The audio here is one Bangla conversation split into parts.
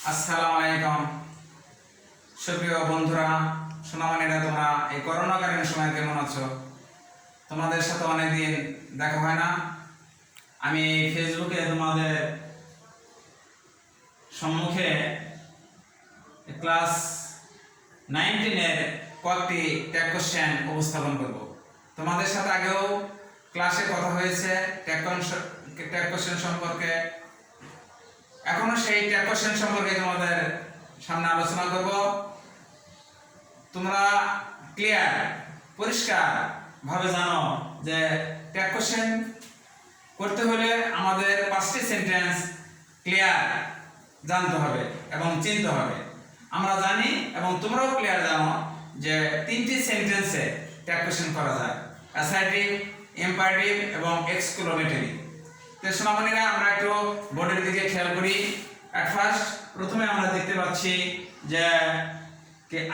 আসসালামু আলাইকুম সুপ্রিয় বন্ধুরা, সোনামণিরা, তোমরা এই করোনাকালীন সময় কেমন আছো? তোমাদের সাথে অনেকদিন দেখা হয় না। আমি ফেসবুকে তোমাদের সম্মুখে ক্লাস 19-এর কয়েকটি ট্যাগ কোশ্চেন উপস্থাপন করব। তোমাদের সাথে আগেও ক্লাসে কথা হয়েছে ট্যাগ কোশ্চেন সম্পর্কে। এখনো সেই ট্যাগ কোশ্চেন সম্পর্কে তোমাদের সামনে আলোচনা করব। তোমরা ক্লিয়ার পরিষ্কার ভাবে জানো যে ট্যাগ কোশ্চেন করতে হলে আমাদের 5টি সেন্টেন্স ক্লিয়ার জানতে হবে এবং চিনতে হবে। আমরা জানি এবং তোমরাও ক্লিয়ার জানো যে 3টি সেন্টেন্সে ট্যাগ কোশ্চেন করা যায়: অ্যাসার্টিভ, ইম্পারেটিভ এবং এক্সক্লেমেটরি। তো সোনামণিরা, আমরা একটু বোর্ডের দিকে খেয়াল করি। প্রথমে আমরা দেখতে পাচ্ছি যে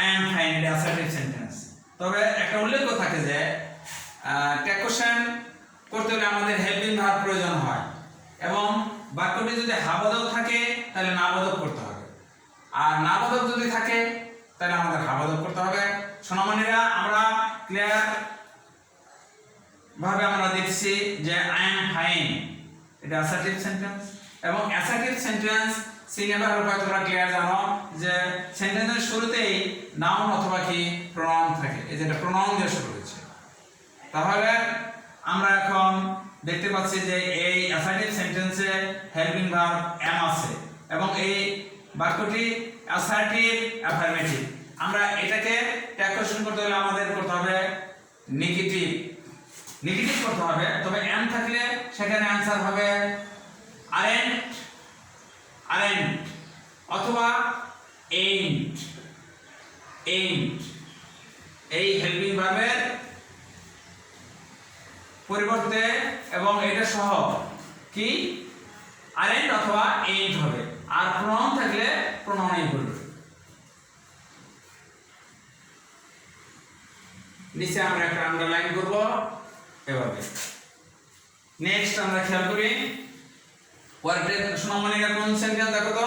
আই এম ফাইন, এটা অ্যাসার্টিভ সেন্টেন্স। তবে একটা উল্লেখ থাকে যে ট্যাগ কোশ্চেন করতে হলে আমাদের হেল্পিং ভার্ব প্রয়োজন হয় এবং বাক্যটি যদি হাবোধক থাকে তাহলে নাবোধক করতে হবে, আর নাবোধক যদি থাকে তাহলে আমাদের হাবোধক করতে হবে। সোনামণিরা, আমরা ক্লিয়ার ভাবে আমরা দেখছি যে আই এম ফাইন এটা অ্যাসার্টিভ সেন্টেন্স এবং অ্যাসার্টিভ সেন্টেন্স সিনেমার রূপে তোমরা ক্লিয়ার জানো যে সেন্টেন্সের শুরুতেই নাউন অথবা কি প্রোনাউন থাকে। এই যেটা প্রোনাউন দিয়ে শুরু হয়েছে, তাহলে আমরা এখন দেখতে পাচ্ছি যে এই অ্যাসার্টিভ সেন্টেন্সে হেল্পিং ভার্ব এম আছে এবং এই বাক্যটি অ্যাসার্টিভ অ্যাফার্মেটিভ। আমরা এটাকে ট্যাগ কোশ্চেন করতে হলে আমাদের করতে হবে নেগেটিভ করতে হবে। তবে এম থাকলে সেখানে অ্যান্সার হবে আরেন্ট অথবা এইন্ট। এই হেল্পিং ভার্বের পরিবর্তে এবং এটা সহ কি আরেন্ট অথবা এইন্ট হবে, আর প্রোনাউন থাকলে প্রোনাউনই বলবে। নিচে আমরা একটা আন্ডারলাইন করব এভাবে। নেক্সট আমরা খেয়াল করি ওয়ার্ডের সোনামণিরা কোন সেন্টেন্স দেখো তো।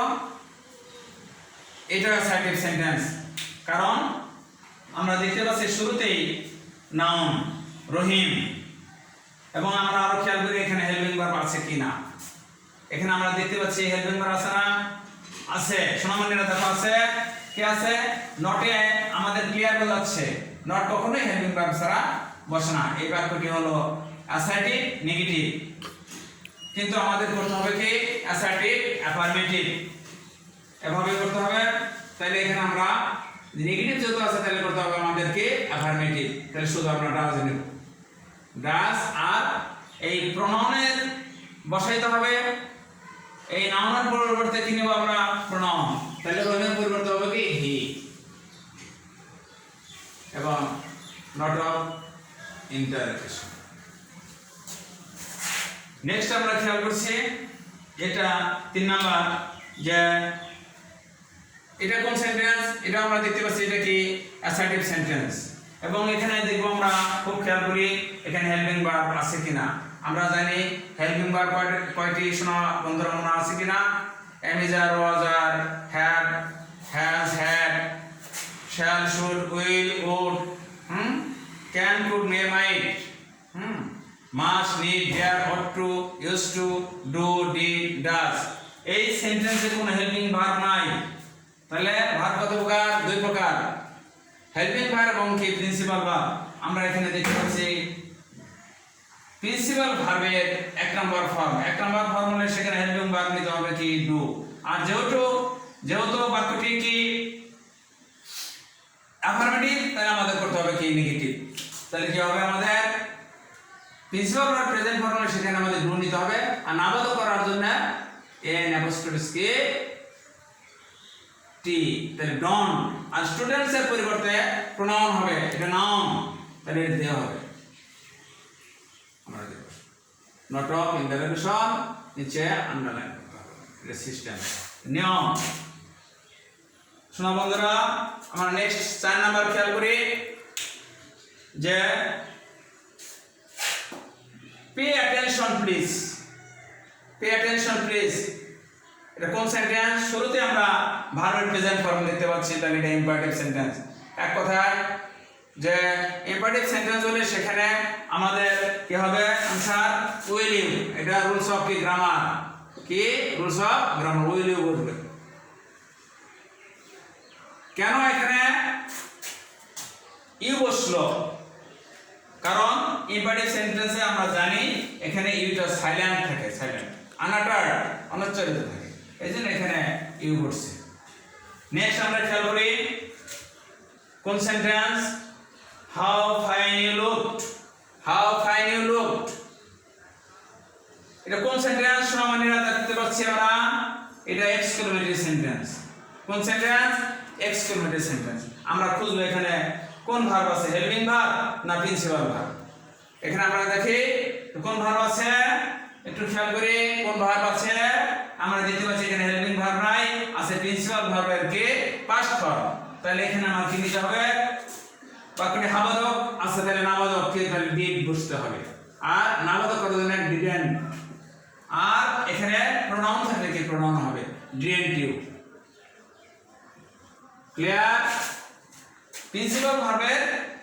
এটা অ্যাসার্টিভ সেন্টেন্স, কারণ আমরা দেখতে পাচ্ছি শুরুতেই নাউন রহিম এবং আমরা আরো খেয়াল করি এখানে হেল্পিং ভার্ব আছে কিনা। এখানে আমরা দেখতে পাচ্ছি হেল্পিং ভার্ব আছে না? আছে। সোনামণিরা দেখো আছে, কি আছে? নটে আমাদের ক্লিয়ার বোঝাচ্ছে নট কখনোই হেল্পিং ভার্ব ছাড়া বসে না। এই বাক্যটি হলো অ্যাসার্টিভ নেগেটিভ, কিন্তু আমাদের করতে হবে কি অ্যাসার্টিভ অ্যাফার্মেটিভ, এভাবে করতে হবে। তাহলে এখানে আমরা নেগেটিভ যেহেতু আছে তাহলে করতে হবে আমাদেরকে অ্যাফার্মেটিভ। তাহলে শুধু আমরা ডাজ নেব, ডাজ, আর এই প্রোনাউনের বসাইতে হবে। এই নাউনের পরিবর্তে কি নেব আমরা? প্রোনাউন। তাহলে রহিমের পরিবর্তে হবে কি হি এবং নট অফ ইন্টারজেকশন। নেক্সট আমরা খেয়াল করছি এটা 3 নাম্বার, যে এটা কোন সেন্টেন্স? এটা আমরা দেখতে পাচ্ছি এটা কি অ্যাসার্টিভ সেন্টেন্স এবং এখানে দেখব আমরা খুব খেয়াল করি এখানে হেল্পিং ভার্ব আছে কিনা। আমরা জানি হেল্পিং ভার্ব কয়টি শোনা বন্ধুরা মনে আছে কিনা? Am is are, was are, had, has had, shall, should, will, would, can, could, may, might, must, need, dare, ought to, used to, do, did, does. এই সেন্টেন্সে কোনো হেল্পিং ভার্ব নাই। তাহলে ভার্ব কত প্রকার? 2 প্রকার, হেল্পিং ভার্ব এবং কি প্রিন্সিপাল ভার্ব। আমরা এখানে দেখতে পাচ্ছি প্রিন্সিপাল ভার্বের 1 নম্বর ফর্ম। 1 নম্বর ফর্ম হলে সেখানে হেল্পিং ভার্ব নিতে হবে কি ডু। আর যেহেতু বাক্যটি কি অ্যাফার্মেটিভ, তাহলে আমাদের করতে হবে কি নেগেটিভ। তাহলে কি হবে? আমাদের প্রিন্সিপাল ভার্ব প্রেজেন্ট ফর্ম হলে সেখানে আমাদের ডু নিতে হবে, আর নাবোধক করার জন্য এন অ্যাপোস্ট্রফি কে টি, তাহলে ডন। আর স্টুডেন্টস এর পরিবর্তে প্রোনাউন হবে, এটা নাউন, তাহলে এটা দেওয়া হবে আমরা দেব নট অফ ইন্টারজেকশন, নিচে আন্ডারলাইন করতে হবে। এটা সিস্টেম নিয়ম। শোনা বন্ধুরা, আমরা নেক্সট 4 নাম্বার খেয়াল করি যে পে অ্যাটেনশন প্লিজ। এটা কোন সেন্টেন্স? শুরুতে আমরা ভার্বের প্রেজেন্ট ফর্ম দেখতে পাচ্ছি, তাহলে এটা ইম্পারেটিভ সেন্টেন্স। এক কথায় যে ইম্পারেটিভ সেন্টেন্স হলে সেখানে আমাদের কি হবে? Answer will you. এটা রুলস অফ কি গ্রামার, কি rules of grammar, will you বলবে। কেন এখানে ইউ বসলো? কারণ ইম্পারেটিভ সেন্টেন্সে আমরা জানি এখানে ইউটা সাইলেন্ট থাকে, সাইলেন্ট, আনআটার্ড, অনুচ্চারিত থাকে, এই জন্য এখানে ইউ বসছে। নেক্সট আমরা খেয়াল করি কোন sentence? How fine you looked, how fine you looked. এটা কোন সেন্টেন্স? সমানীরা দেখতে পাচ্ছি আমরা, এটা এক্সক্লেমেটরি সেন্টেন্স। কোন সেন্টেন্স? Exclamatory sentence. আমরা খুঁজবো এখানে কোন ভার্ব আছে, হেল্পিং ভার্ব না প্রিন্সিপাল ভার্ব। এখানে আমরা দেখি কোন ভার্ব আছে, একটু খেয়াল করি কোন ভার্ব আছে। আমরা দেখতে পাচ্ছি এখানে হেল্পিং ভার্ব নাই, আছে প্রিন্সিপাল ভার্বের কি পাস্ট ফর্ম। তাহলে এখানে আমার কি নিতে হবে? বাক্যটি হাবাদক আছে, তাহলে নাবাদক কে, তাহলে ডিড বসতে হবে। আর নাবাদক করার জন্য ডিডেন্ট। আর এখানে প্রোনাউন থাকলে কি প্রোনাউন হবে? Didn't you. ক্লিয়ার? প্রিন্সিপাল ভার্বের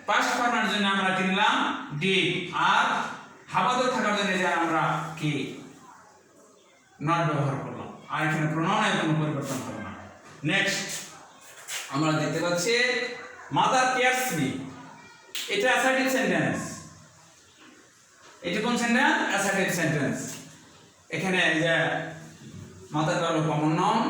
পাস্ট ফর্মের জন্য আমরা কি নিলাম? ডিড। আর হাবাদক থাকার জন্য যে আমরা কি নট ব্যবহার করলাম। আর এখানে প্রোনাউনের কোনো পরিবর্তন হবে না। নেক্সট আমরা দেখতে পাচ্ছি মাদার কেয়ারস মি। এটা অ্যাসার্টিভ সেন্টেন্স। এটা কোন সেন্টেন্স? Assertive sentence. এখানে যে মাদারটা হলো কমন নাউন,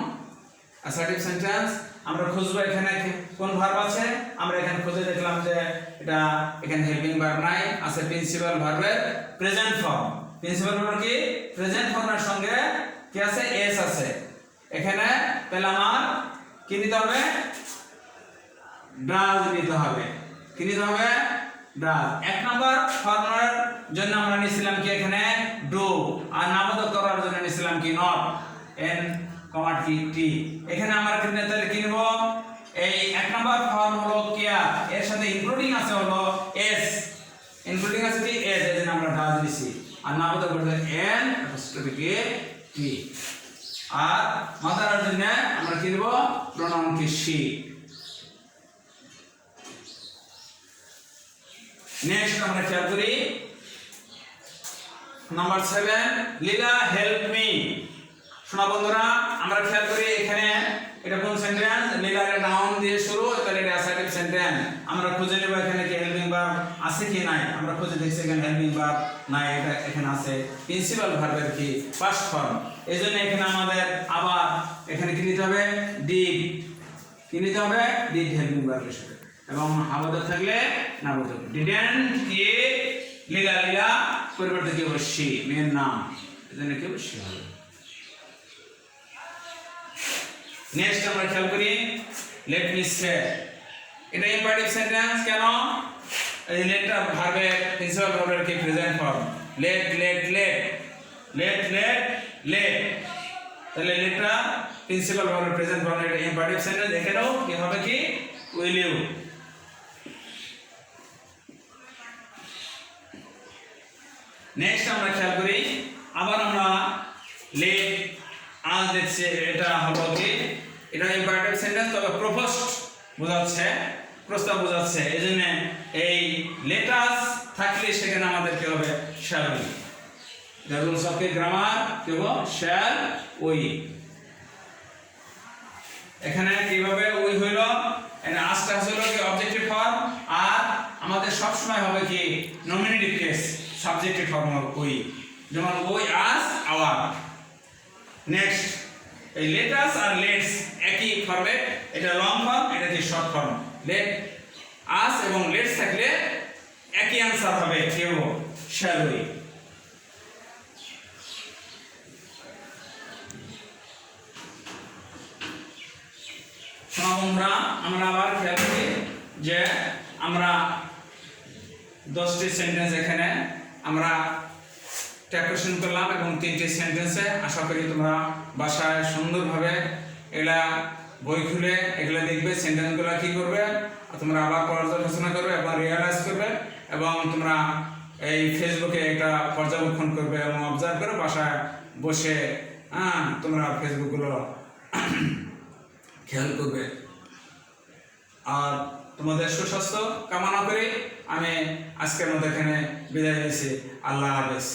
অ্যাসার্টিভ সেন্টেন্স। আমরা খুঁজবো এখানে কোন ভার্ব আছে। আমরা এখানে খুঁজে দেখলাম যে এটা এখানে হেল্পিং ভার্ব নাই, আছে প্রিন্সিপাল ভার্বের প্রেজেন্ট ফর্ম। প্রিন্সিপাল ভার্ব কি প্রেজেন্ট ফর্মের সঙ্গে কি আছে? এস আছে এখানে। তাহলে আমার কি নিতে হবে? ডাজ নিতে হবে। কি নিতে হবে? ডাজ। এক নম্বর ফর্মের জন্য আমরা নিছিলাম কি এখানে ডু, আর নামোদক করার জন্য নিছিলাম কি নট, এন কমা টি টি। এখানে আমরা এখানে তাহলে কি নিব? এই এক নম্বর ফর্ম হলো কেয়ার, এর সাথে ইনক্লুডিং আছে হলো এস, ইনক্লুডিং আছে কি এস, এই জন্য আমরা ডাজ নিছি। আর নামোদক করতে এন অ্যাপোস্ট্রফি টি। আর মাদারের জন্য আমরা কি নিব? প্রোনাউন কি শি। নেক্সট আমরা খেয়াল করি নাম্বার 7, লীলা হেল্প মি। শোনা বন্ধুরা, আমরা খেয়াল করি এখানে এটা কোন সেন্টেন্স? লীলার নাউন দিয়ে শুরু, তাহলে এটা অ্যাসার্টিভ সেন্টেন্স। আমরা খুঁজে নেব এখানে কি হেল্পিং ভার্ব আছে কি নাই। আমরা খুঁজে দেখছি এখানে হেল্পিং ভার্ব নাই, এটা এখানে আছে প্রিন্সিপাল ভার্বের কি পাস্ট ফর্ম। এইজন্য এখানে আমাদের আবার এখানে কি নিতে হবে? ডিড। কি নিতে হবে? ডিড হেল্পিং ভার্বের সাথে, এবং হাবাদক থাকলে নাবাদক। ডিডেন্ট কি লীলা, লীলা পরিবর্তে কি হবে? শি, মেয়ের নাম, এজন্য কি হবে? শি হবে। নেক্সট আমরা খেয়াল করি লেট মি সে। এটা ইম্পারেটিভ সেন্টেন্স। কেন? এই লেটটা ভার্বের প্রিন্সিপাল ভার্বের কি present form. Let let let let let let, তাহলে লেটটা প্রিন্সিপাল ভার্বের প্রেজেন্ট ফর্ম, এটা ইম্পারেটিভ সেন্টেন্স। এখানেও কি হবে? কি উইল ইউ। নেক্সট আমরা খেয়াল করি আবার আমরা লেট আজ দেখছি, এটা হলো কি এটা ইম্পারেটিভ সেন্টেন্স, তবে প্রপোজড বোঝাচ্ছে, প্রস্তাব বোঝাচ্ছে। এইজন্য এই লেটাস থাকলে সেখানে আমাদের কি হবে? Shall we. The rules of the grammar কি হবে? Shall we. এখানে কিভাবে উই হইল? এখানে আজটা হলো কি অবজেক্টিভ ফর্ম, আর আমাদের সব সময় হবে কি নমিনেটিভ কেস, সাবজেক্টিভ ফর্ম হবে উই, যেমন উই আস আওয়ার। নেক্সট এই লেটাস আর লেটস একই ফর্মে, এটা লং ফর্ম, এটা কি শর্ট ফর্ম। লেট আস এবং লেটস থাকলে একই आंसर হবে কি হবে? Shall we. বন্ধুরা, আমরা আবার খেয়াল করি যে আমরা 10টি সেন্টেন্স এখানে আমরা ট্যাকোশন করলাম এবং 3টি সেন্টেন্সে। আশা করি তোমরা বাসায় সুন্দরভাবে এগুলা বই খুলে এগুলা দেখবে, সেন্টেন্সগুলো কি করবে তোমরা আবার পর্যালোচনা করবে এবং রিয়ালাইজ করবে, এবং তোমরা এই ফেসবুকে এটা পর্যবেক্ষণ করবে এবং অবজার্ভ করে বাসায় বসে হ্যাঁ, তোমরা ফেসবুকগুলো খেয়াল করবে। আর তোমাদের সুস্বাস্থ্য কামনা করে আমি আজকের মতো এখানে বিদায় নিয়েছি। আল্লাহ হাফেজ।